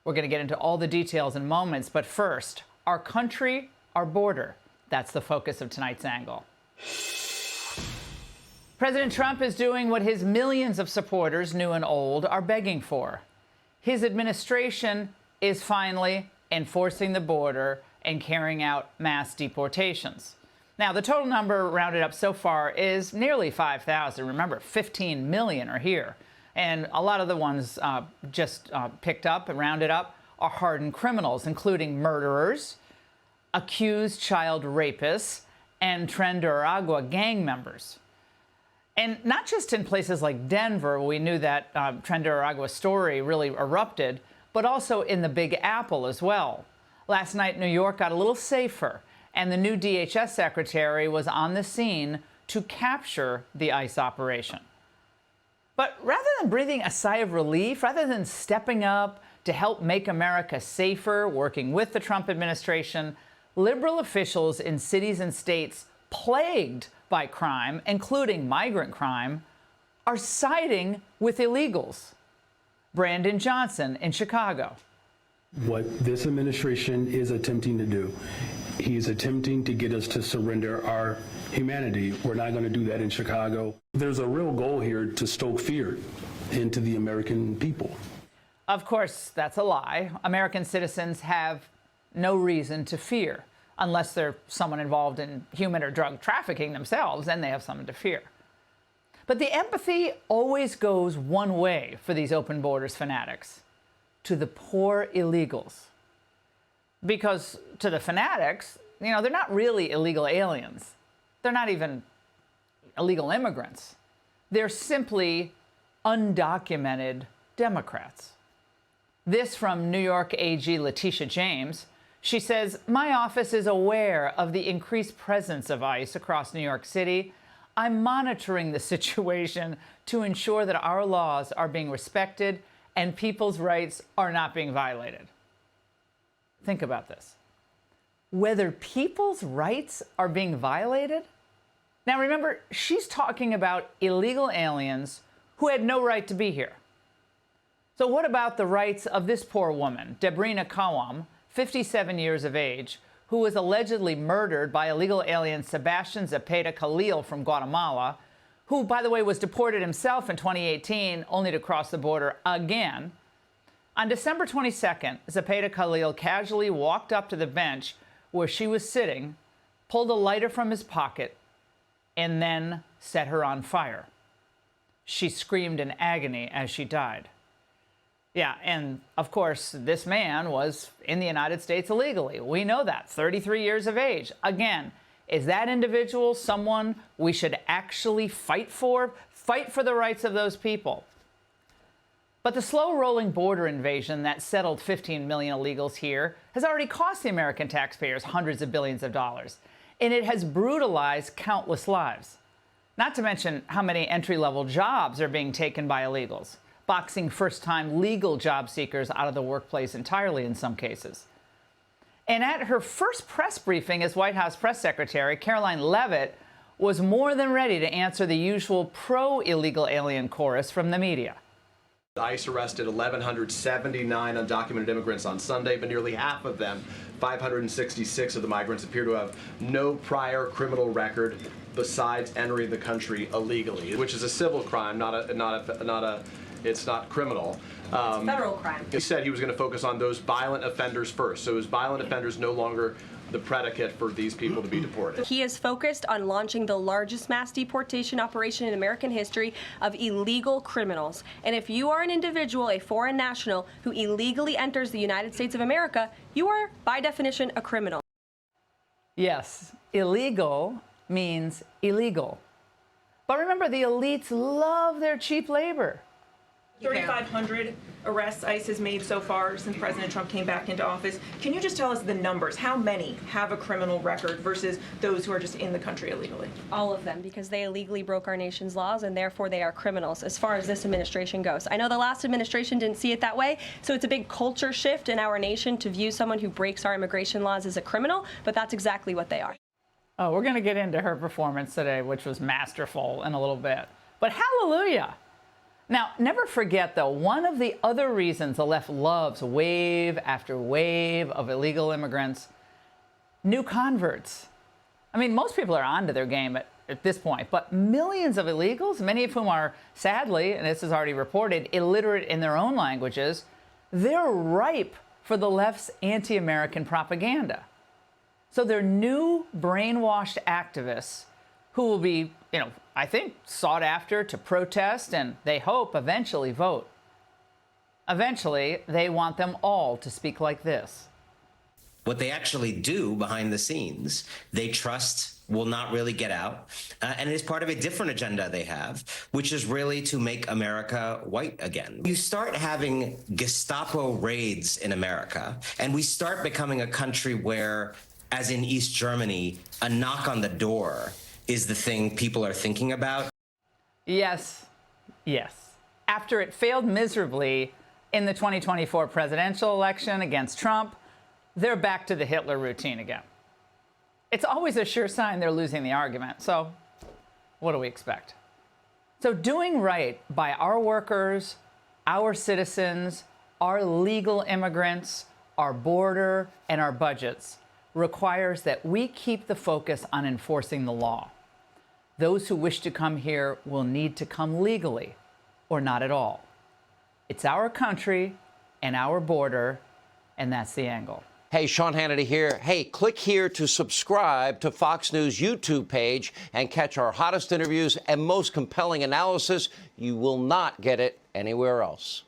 We're going to get into all the details in moments, but first, our country, our border. That's the focus of tonight's angle. President Trump is doing what his millions of supporters, new and old, are begging for. His administration is finally enforcing the border and carrying out mass deportations. Now, the total number rounded up so far is nearly 5,000. Remember, 15 million are here. And a lot of the ones picked up and rounded up are hardened criminals, including murderers, accused child rapists, and Tren de Aragua gang members. And not just in places like Denver, we knew that Tren de Aragua story really erupted, but also in the Big Apple as well. Last night, New York got a little safer, and the new DHS secretary was on the scene to capture the ICE operation. But rather than breathing a sigh of relief, rather than stepping up to help make America safer, working with the Trump administration, liberal officials in cities and states plagued by crime, including migrant crime, are siding with illegals. Brandon Johnson in Chicago. What this administration is attempting to do, he's attempting to get us to surrender our humanity. We're not going to do that in Chicago. There's a real goal here to stoke fear into the American people. Of course, that's a lie. American citizens have no reason to fear, unless they're someone involved in human or drug trafficking themselves, then they have something to fear. But the empathy always goes one way for these open borders fanatics, to the poor illegals. Because to the fanatics, they're not really illegal aliens. They're not even illegal immigrants. They're simply undocumented Democrats. This from New York AG Letitia James. She says, "My office is aware of the increased presence of ICE across New York City. I'm monitoring the situation to ensure that our laws are being respected and people's rights are not being violated." Think about this. Whether people's rights are being violated? Now remember, she's talking about illegal aliens who had no right to be here. So what about the rights of this poor woman, Debrina Kawam, 57 years of age, who was allegedly murdered by illegal alien Sebastian Zepeda Khalil from Guatemala, who, by the way, was deported himself in 2018, only to cross the border again. On December 22nd, Zepeda Khalil casually walked up to the bench where she was sitting, pulled a lighter from his pocket, and then set her on fire. She screamed in agony as she died. Yeah, and of course, this man was in the United States illegally. We know that, 33 years of age. Again, is that individual someone we should actually fight for? Fight for the rights of those people. But the slow-rolling border invasion that settled 15 million illegals here has already cost the American taxpayers hundreds of billions of dollars, and it has brutalized countless lives. Not to mention how many entry-level jobs are being taken by illegals, boxing first-time legal job seekers out of the workplace entirely in some cases. And at her first press briefing as White House press secretary, Caroline Leavitt was more than ready to answer the usual pro-illegal alien chorus from the media. ICE arrested 1,179 undocumented immigrants on Sunday, but nearly half of them, 566 of the migrants, appear to have no prior criminal record besides entering the country illegally, which is a civil crime, it's not criminal. It's federal crime. He said he was going to focus on those violent offenders first. So is violent offenders no longer the predicate for these people to be deported? He is focused on launching the largest mass deportation operation in American history of illegal criminals. And if you are an individual, a foreign national, who illegally enters the United States of America, you are, by definition, a criminal. Yes, illegal means illegal. But remember, the elites love their cheap labor. 3,500 arrests ICE has made so far since President Trump came back into office. Can you just tell us the numbers? How many have a criminal record versus those who are just in the country illegally? All of them, because they illegally broke our nation's laws, and therefore they are criminals as far as this administration goes. I know the last administration didn't see it that way, so it's a big culture shift in our nation to view someone who breaks our immigration laws as a criminal, but that's exactly what they are. Oh, we're going to get into her performance today, which was masterful in a little bit. But hallelujah! Now, never forget, though, one of the other reasons the left loves wave after wave of illegal immigrants, new converts. I mean, most people are onto their game at this point, but millions of illegals, many of whom are, sadly, and this is already reported, illiterate in their own languages, they're ripe for the left's anti-American propaganda. So they're new brainwashed activists who will be, I think, sought after to protest and, they hope, eventually vote. Eventually, they want them all to speak like this. What they actually do behind the scenes, they trust will not really get out. And it is part of a different agenda they have, which is really to make America white again. You start having Gestapo raids in America, and we start becoming a country where, as in East Germany, a knock on the door is the thing people are thinking about. Yes, yes. After it failed miserably in the 2024 presidential election against Trump, they're back to the Hitler routine again. It's always a sure sign they're losing the argument, so what do we expect? So doing right by our workers, our citizens, our legal immigrants, our border, and our budgets requires that we keep the focus on enforcing the law. Those who wish to come here will need to come legally or not at all. It's our country and our border, and that's the angle. Hey, Sean Hannity here. Hey, click here to subscribe to Fox News YouTube page and catch our hottest interviews and most compelling analysis. You will not get it anywhere else.